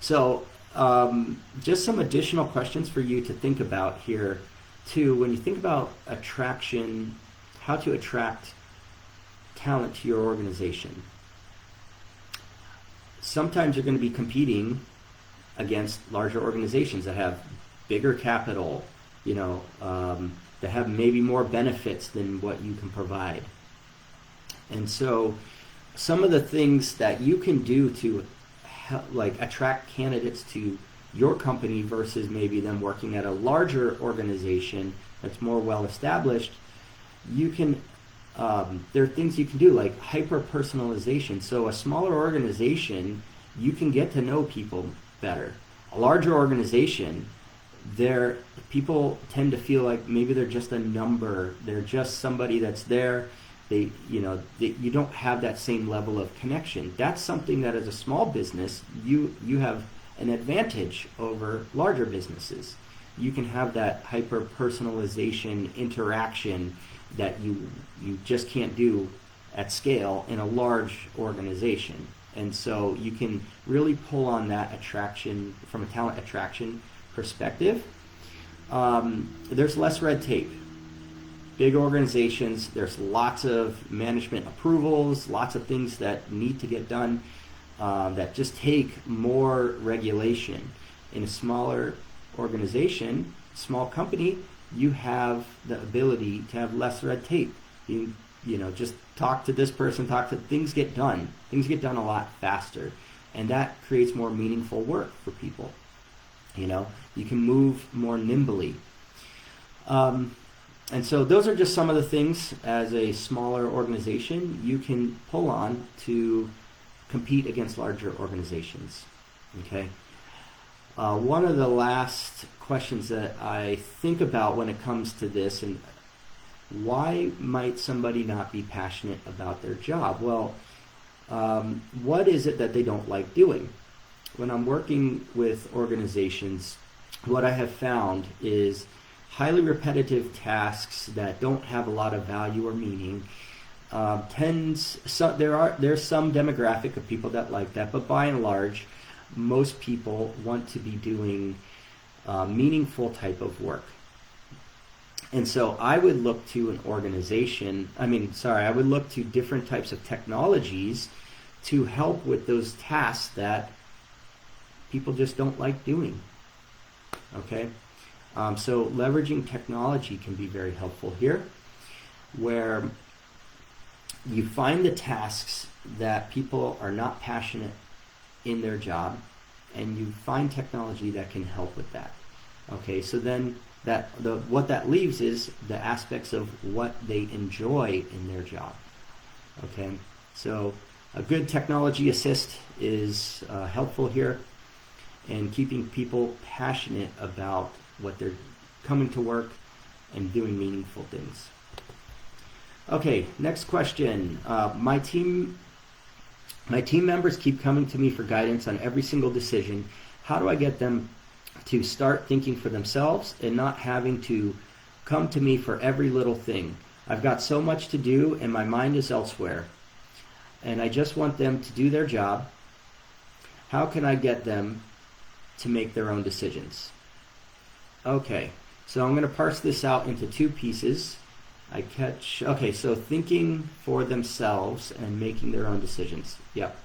So just some additional questions for you to think about here too. When you think about attraction, how to attract talent to your organization. Sometimes you're going to be competing against larger organizations that have bigger capital, you know, that have maybe more benefits than what you can provide. And so some of the things that you can do to like attract candidates to your company versus maybe them working at a larger organization that's more well established, you can there are things you can do like hyper personalization. So a smaller organization, you can get to know people better. A larger organization, people tend to feel like maybe they're just a number. They're just somebody that's there. You don't have that same level of connection. That's something that as a small business, you have an advantage over larger businesses. You can have that hyper personalization interaction that you just can't do at scale in a large organization. And so you can really pull on that attraction from a talent attraction perspective. There's less red tape. Big organizations, there's lots of management approvals, lots of things that need to get done that just take more regulation. In a smaller organization, small company, you have the ability to have less red tape. You just talk to this person, things get done. Things get done a lot faster. And that creates more meaningful work for people. You can move more nimbly. And so those are just some of the things as a smaller organization you can pull on to compete against larger organizations. Okay. One of the last questions that I think about when it comes to this, and why might somebody not be passionate about their job? Well, what is it that they don't like doing? When I'm working with organizations, what I have found is highly repetitive tasks that don't have a lot of value or meaning. There's some demographic of people that like that, but by and large, most people want to be doing meaningful type of work. And so I would look to I would look to different types of technologies to help with those tasks that people just don't like doing. Okay? So leveraging technology can be very helpful here, where you find the tasks that people are not passionate in their job, and you find technology that can help with that. Okay, so then what that leaves is the aspects of what they enjoy in their job. Okay, so a good technology assist is helpful here, and keeping people passionate about what they're coming to work and doing meaningful things. Okay, next question. My team members keep coming to me for guidance on every single decision. How do I get them to start thinking for themselves and not having to come to me for every little thing. I've got so much to do and my mind is elsewhere. And I just want them to do their job. How can I get them to make their own decisions? Okay, so I'm going to parse this out into two pieces. Okay, so thinking for themselves and making their own decisions. Yep.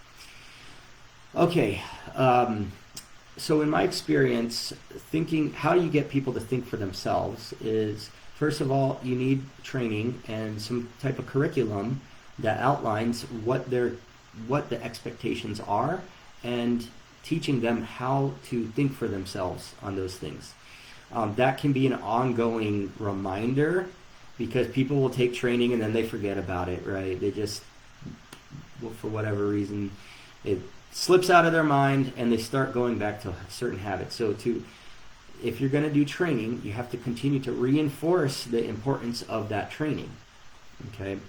Okay, so in my experience, how you get people to think for themselves is, first of all, you need training and some type of curriculum that outlines what the expectations are and teaching them how to think for themselves on those things. That can be an ongoing reminder, because people will take training and then they forget about it, right? They just, for whatever reason, it slips out of their mind and they start going back to certain habits. So if you're going to do training, you have to continue to reinforce the importance of that training, okay?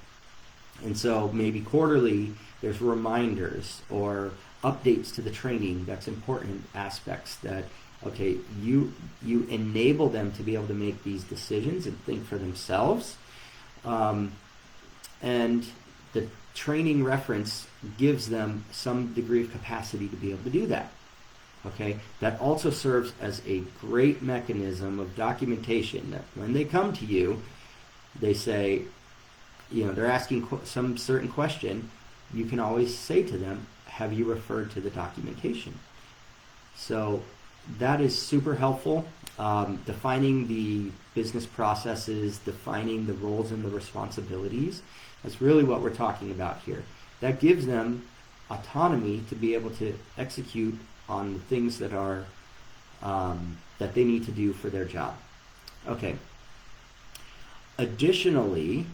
And so maybe quarterly there's reminders or updates to the training. That's important aspects that, okay, you enable them to be able to make these decisions and think for themselves. And the training reference gives them some degree of capacity to be able to do that. Okay, that also serves as a great mechanism of documentation that when they come to you, they say, they're asking some certain question, you can always say to them, have you referred to the documentation? So that is super helpful. Defining the business processes, defining the roles and the responsibilities. That's really what we're talking about here. That gives them autonomy to be able to execute on the things that are that they need to do for their job. Okay. Additionally,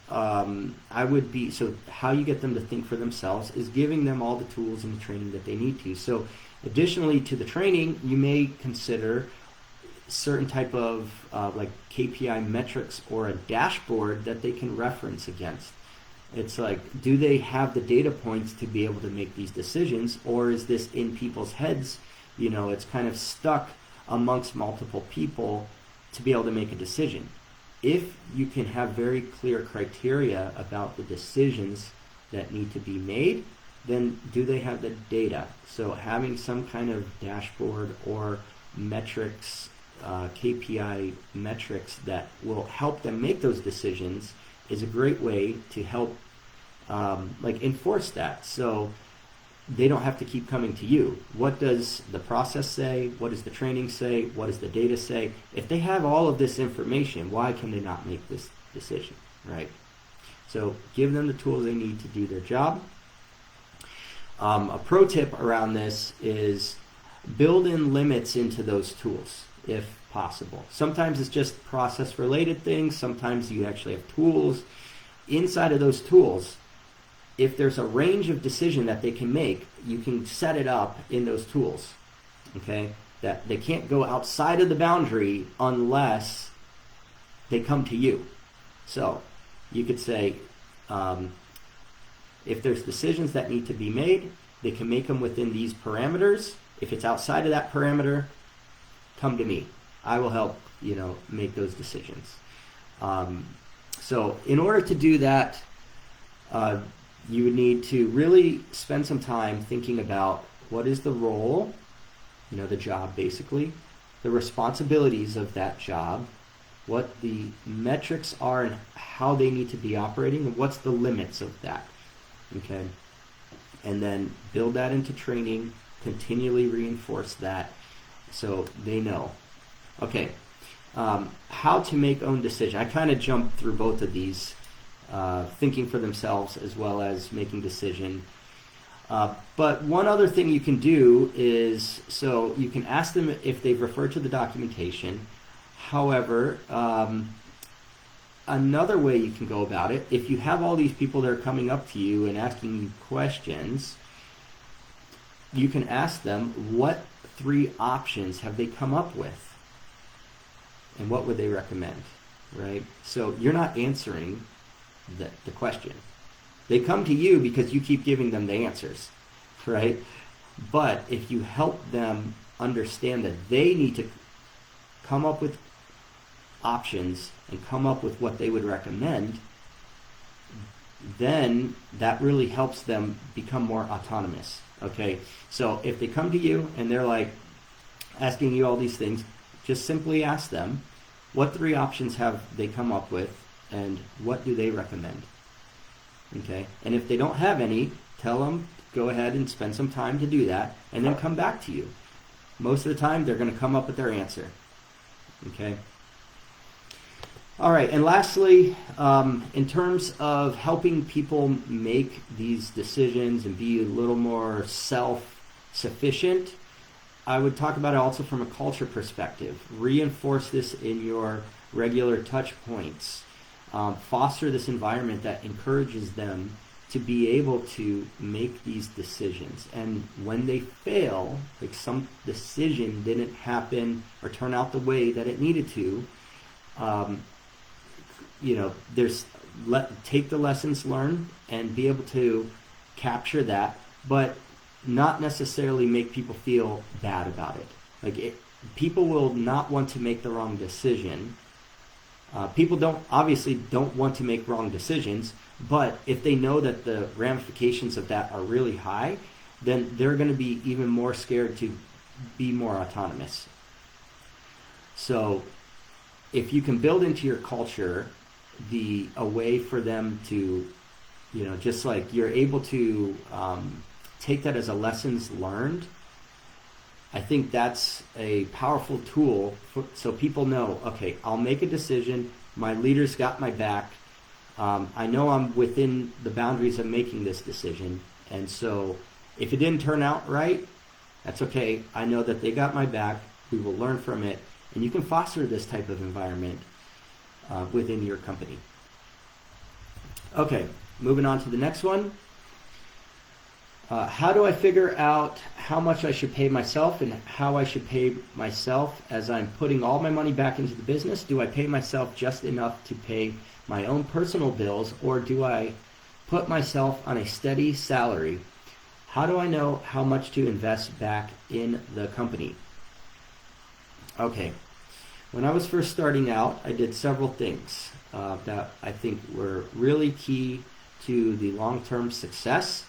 so how you get them to think for themselves is giving them all the tools and the training that they need to. So additionally to the training, you may consider certain type of like KPI metrics or a dashboard that they can reference against. It's like, do they have the data points to be able to make these decisions, or is this in people's heads? It's kind of stuck amongst multiple people to be able to make a decision. If you can have very clear criteria about the decisions that need to be made, then do they have the data? So having some kind of dashboard or metrics, KPI metrics that will help them make those decisions is a great way to help enforce that. So they don't have to keep coming to you. What does the process say? What does the training say? What does the data say? If they have all of this information, why can they not make this decision, right? So give them the tools they need to do their job. A pro tip around this is build in limits into those tools if possible. Sometimes it's just process related things. Sometimes you actually have tools. Inside of those tools, if there's a range of decision that they can make, you can set it up in those tools, okay? That they can't go outside of the boundary unless they come to you. So you could say, if there's decisions that need to be made, they can make them within these parameters. If it's outside of that parameter, come to me. I will help, make those decisions. So in order to do that, you would need to really spend some time thinking about what is the role, the job basically, the responsibilities of that job, what the metrics are and how they need to be operating, and what's the limits of that, okay? And then build that into training, continually reinforce that so they know. Okay, how to make own decision. I kind of jumped through both of these, thinking for themselves as well as making decision. But one other thing you can do is, so you can ask them if they've referred to the documentation. However, another way you can go about it, if you have all these people that are coming up to you and asking you questions, you can ask them, what 3 options have they come up with? And what would they recommend, right? So you're not answering the question. They come to you because you keep giving them the answers, right? But if you help them understand that they need to come up with options and come up with what they would recommend, then that really helps them become more autonomous. Okay, so if they come to you and they're like asking you all these things, just simply ask them, what 3 options have they come up with and what do they recommend? Okay, and if they don't have any, tell them, go ahead and spend some time to do that and then come back to you. Most of the time, they're going to come up with their answer. Okay. All right, and lastly, in terms of helping people make these decisions and be a little more self-sufficient, I would talk about it also from a culture perspective. Reinforce this in your regular touch points. Foster this environment that encourages them to be able to make these decisions. And when they fail, like some decision didn't happen or turn out the way that it needed to, take the lessons learned and be able to capture that, but not necessarily make people feel bad about it. People will not want to make the wrong decision. People obviously don't want to make wrong decisions, but if they know that the ramifications of that are really high, then they're going to be even more scared to be more autonomous. So if you can build into your culture a way for them to, just like you're able to take that as a lessons learned, I think that's a powerful tool so people know, okay, I'll make a decision, my leader's got my back, I know I'm within the boundaries of making this decision, and so if it didn't turn out right, that's okay. I know that they got my back, we will learn from it, and you can foster this type of environment within your company. Okay, moving on to the next one. How do I figure out how much I should pay myself and how I should pay myself as I'm putting all my money back into the business? Do I pay myself just enough to pay my own personal bills, or do I put myself on a steady salary? How do I know how much to invest back in the company? Okay, when I was first starting out, I did several things that I think were really key to the long-term success.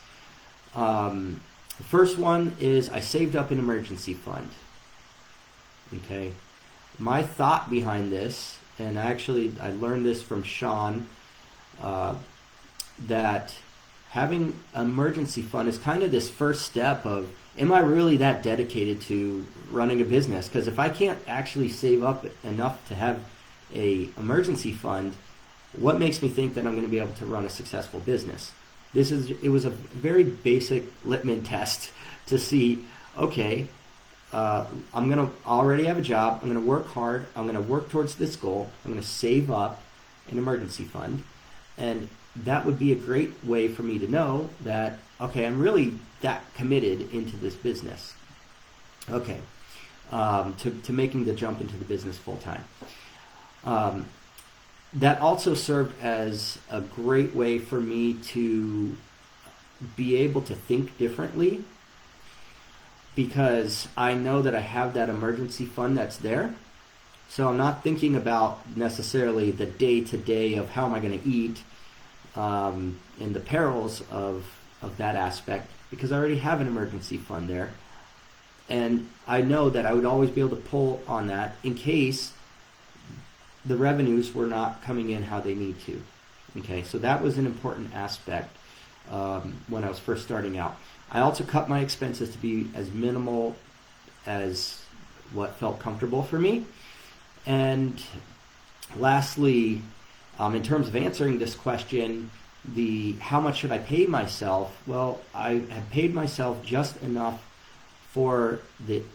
The first one is I saved up an emergency fund. Okay, my thought behind this, and actually I learned this from Sean, that having an emergency fund is kind of this first step of, am I really that dedicated to running a business? Because if I can't actually save up enough to have an emergency fund, what makes me think that I'm going to be able to run a successful business? It was a very basic litmus test to see, okay, I'm going to already have a job, I'm going to work hard, I'm going to work towards this goal, I'm going to save up an emergency fund, and that would be a great way for me to know that, okay, I'm really that committed into this business. Okay, to making the jump into the business full time. That also served as a great way for me to be able to think differently, because I know that I have that emergency fund that's there. So I'm not thinking about necessarily the day-to-day of how am I going to eat and the perils of that aspect, because I already have an emergency fund there. And I know that I would always be able to pull on that in case the revenues were not coming in how they need to. Okay, so that was an important aspect when I was first starting out. I also cut my expenses to be as minimal as what felt comfortable for me. And lastly, in terms of answering this question, how much should I pay myself? Well, I have paid myself just enough for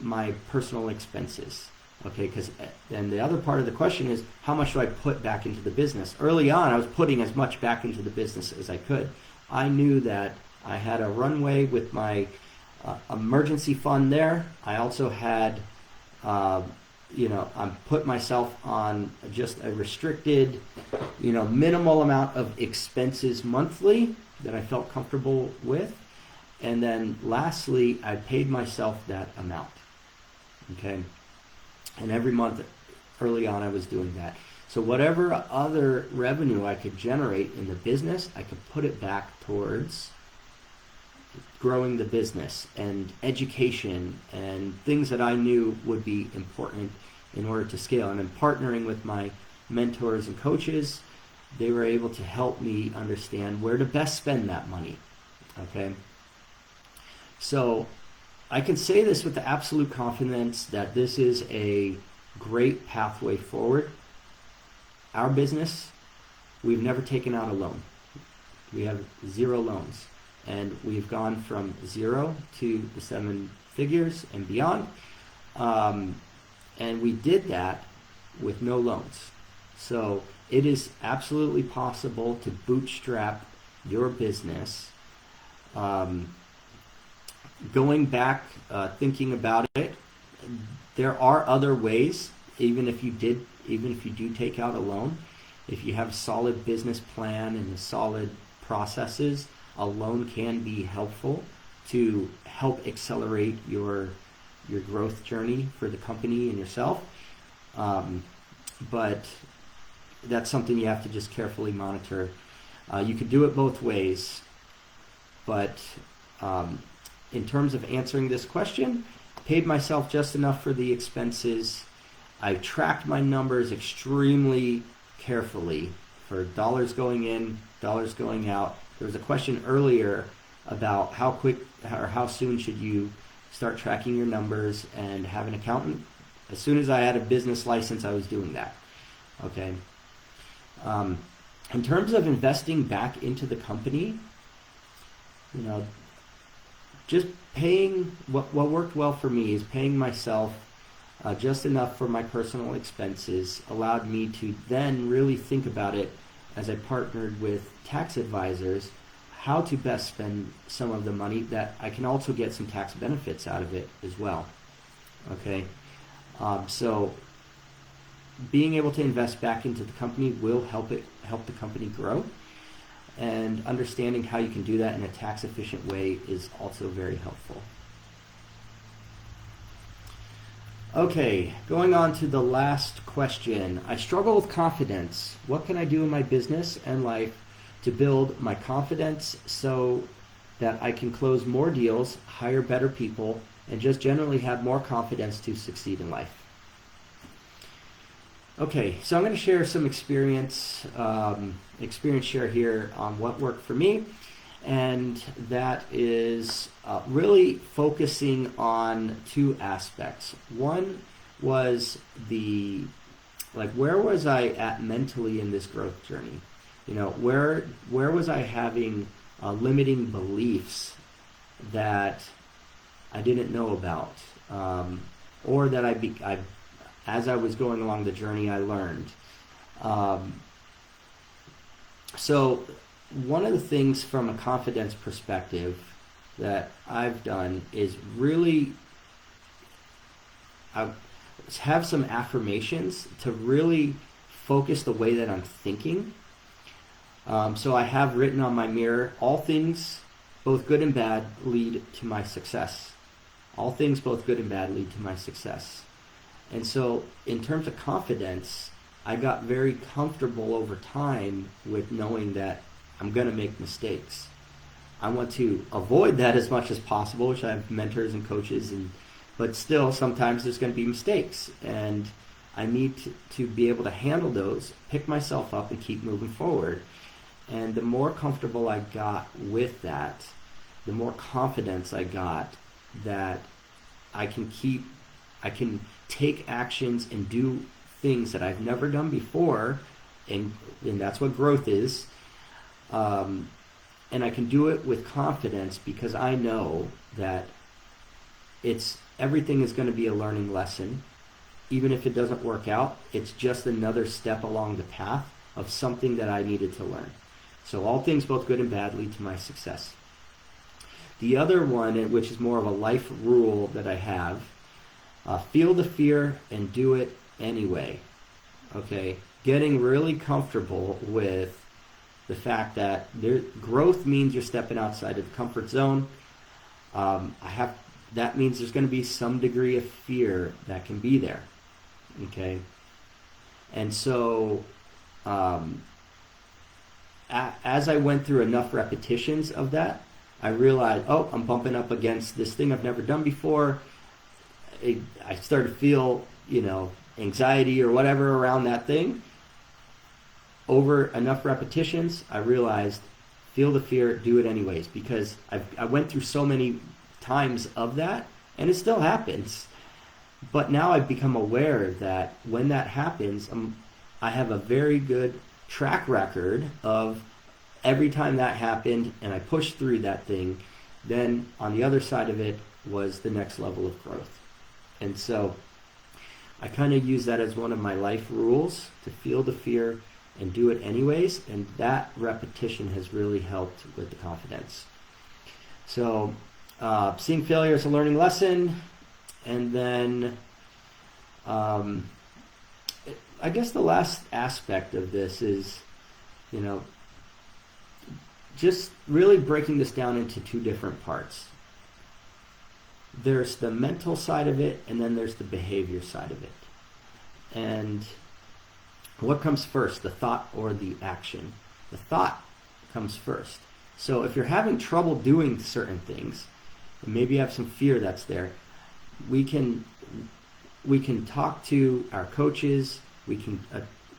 my personal expenses. Okay, and the other part of the question is, how much do I put back into the business? Early on, I was putting as much back into the business as I could. I knew that I had a runway with my emergency fund there. I also had, I put myself on just a restricted, minimal amount of expenses monthly that I felt comfortable with. And then lastly, I paid myself that amount. Okay. And every month early on I was doing that. So whatever other revenue I could generate in the business, I could put it back towards growing the business and education and things that I knew would be important in order to scale. And in partnering with my mentors and coaches, they were able to help me understand where to best spend that money. Okay? So I can say this with the absolute confidence that this is a great pathway forward. Our business, we've never taken out a loan. We have 0 loans. And we've gone from 0 to the 7 figures and beyond. And we did that with no loans. So it is absolutely possible to bootstrap your business. Going back, thinking about it, there are other ways, even if you do take out a loan, if you have a solid business plan and solid processes, a loan can be helpful to help accelerate your growth journey for the company and yourself. But that's something you have to just carefully monitor. You could do it both ways, but in terms of answering this question, paid myself just enough for the expenses. I tracked my numbers extremely carefully for dollars going in, dollars going out. There was a question earlier about how quick or how soon should you start tracking your numbers and have an accountant. As soon as I had a business license, I was doing that. Okay. In terms of investing back into the company, just paying, what worked well for me is paying myself just enough for my personal expenses allowed me to then really think about it as I partnered with tax advisors, how to best spend some of the money that I can also get some tax benefits out of it as well. Okay, so being able to invest back into the company will help the company grow, and understanding how you can do that in a tax efficient way is also very helpful. Okay, going on to the last question. I struggle with confidence. What can I do in my business and life to build my confidence so that I can close more deals, hire better people, and just generally have more confidence to succeed in life? Okay, so I'm going to share some experience share here on what worked for me, and that is really focusing on 2 aspects. One was where was I at mentally in this growth journey? Where was I having limiting beliefs that I didn't know about, or that I as I was going along the journey, I learned. So one of the things from a confidence perspective that I've done is really have some affirmations to really focus the way that I'm thinking. So I have written on my mirror, all things, both good and bad, lead to my success. All things, both good and bad, lead to my success. And so in terms of confidence, I got very comfortable over time with knowing that I'm going to make mistakes. I want to avoid that as much as possible, which I have mentors and coaches, but still sometimes there's going to be mistakes. And I need to be able to handle those, pick myself up, and keep moving forward. And the more comfortable I got with that, the more confidence I got that I can take actions and do things that I've never done before, and that's what growth is. And I can do it with confidence because I know that everything is going to be a learning lesson. Even if it doesn't work out, it's just another step along the path of something that I needed to learn. So all things, both good and bad, lead to my success. The other one, which is more of a life rule that I have, feel the fear and do it anyway. Okay, getting really comfortable with the fact that growth means you're stepping outside of the comfort zone. That means there's going to be some degree of fear that can be there. Okay, And so as I went through enough repetitions of that, I realized, oh, I'm bumping up against this thing I've never done before. I started to feel, anxiety or whatever around that thing. Over enough repetitions, I realized, feel the fear, do it anyways, because I went through so many times of that, and it still happens. But now I've become aware that when that happens, I have a very good track record of every time that happened and I pushed through that thing, then on the other side of it was the next level of growth. And so I kind of use that as one of my life rules, to feel the fear and do it anyways, and that repetition has really helped with the confidence. So seeing failure as a learning lesson, and then I guess the last aspect of this is, just really breaking this down into two different parts. There's the mental side of it, and then there's the behavior side of it. And what comes first, the thought or the action? The thought comes first. So if you're having trouble doing certain things, and maybe you have some fear that's there, we can talk to our coaches, we can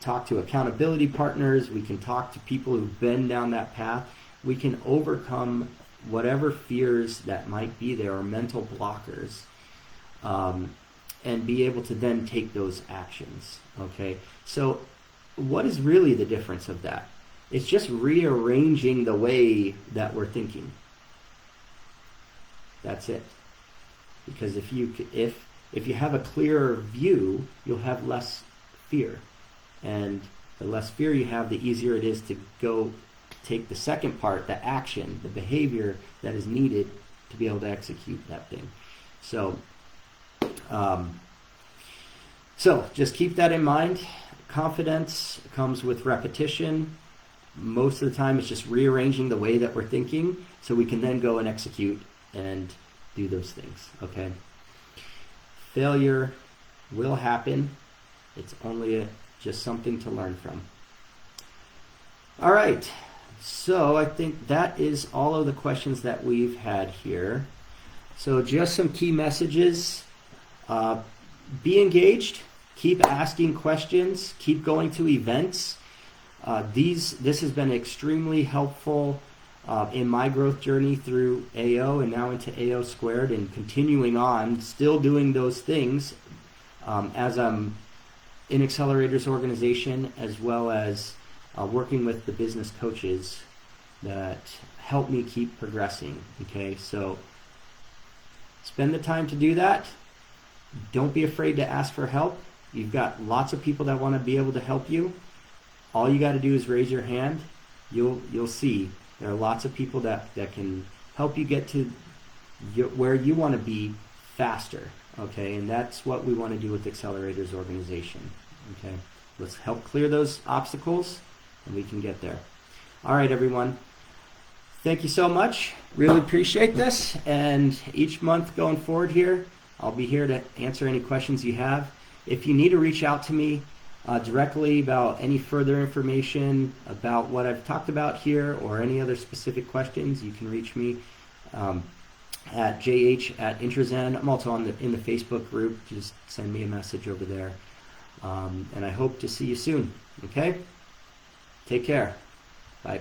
talk to accountability partners, we can talk to people who've been down that path. We can overcome whatever fears that might be there, or mental blockers, and be able to then take those actions. Okay, so what is really the difference of that? It's just rearranging the way that we're thinking. That's it. Because if you have a clearer view, you'll have less fear, and the less fear you have, the easier it is to go take the second part, the action, the behavior that is needed to be able to execute that thing. So just keep that in mind. Confidence comes with repetition. Most of the time it's just rearranging the way that we're thinking so we can then go and execute and do those things. Okay. Failure will happen. It's only just something to learn from. All right. So I think that is all of the questions that we've had here. So just some key messages. Be engaged. Keep asking questions. Keep going to events. This has been extremely helpful in my growth journey through AO and now into AO Squared, and continuing on, still doing those things as I'm in Accelerators organization, as well as working with the business coaches that help me keep progressing. Okay, so spend the time to do that. Don't be afraid to ask for help. You've got lots of people that want to be able to help you. All you got to do is raise your hand. You'll see there are lots of people that can help you get to where you want to be faster. Okay, and that's what we want to do with Accelerators organization. Okay, let's help clear those obstacles, and we can get there. All right, everyone. Thank you so much. Really appreciate this. And each month going forward here, I'll be here to answer any questions you have. If you need to reach out to me directly about any further information about what I've talked about here, or any other specific questions, you can reach me at jh@intrazen. I'm also in the Facebook group. Just send me a message over there. And I hope to see you soon. Okay? Take care. Bye.